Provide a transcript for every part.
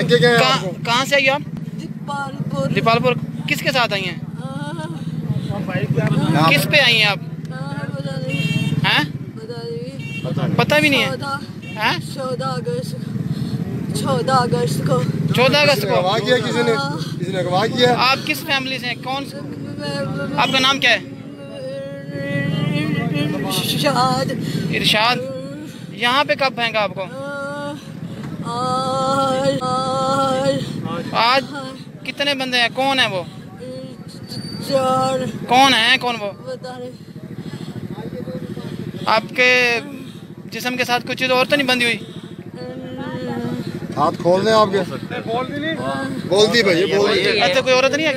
धमकी क्या है? कहाँ से आई आप? दीपालपुर। दीपालपुर। किसके साथ आई हैं? किस पे आई हैं आप? हैं? पता भी नहीं है। 14 अगस्त को 14 अगस्त को अगवा किया किसी ने अगवा किया। आप किस फैमिली से हैं? कौन? आपका नाम क्या है? इरशाद। यहाँ पे कब फेंका आपको? आज। कितने बंदे हैं? कौन है वो? 4। कौन है? कौन वो? आपके जिस्म के साथ कुछ चीज और तो नहीं बंधी हुई? हाथ खोल दें आपके। बोल दी भाई, बोल दी। अच्छा, कोई औरत नहीं है?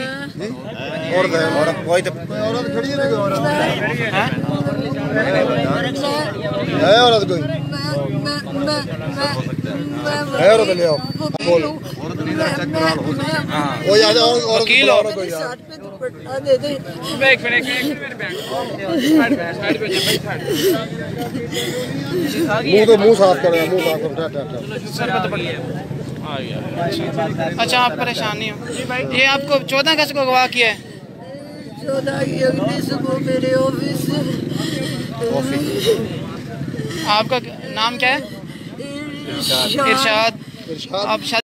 औरत है, कोई तो औरत खड़ी है। औरत कोई है? औरत ले आओ, बोल। कोई आ जाओ, वकील हो? मुंह साफ करो, मुंह साफ करो। अच्छा, आप परेशान नहीं हो? ये आपको 14 अगस्त को अगवा किया है? 14 अगस्त को मेरे ऑफिस। आपका नाम क्या है? इरशाद। आप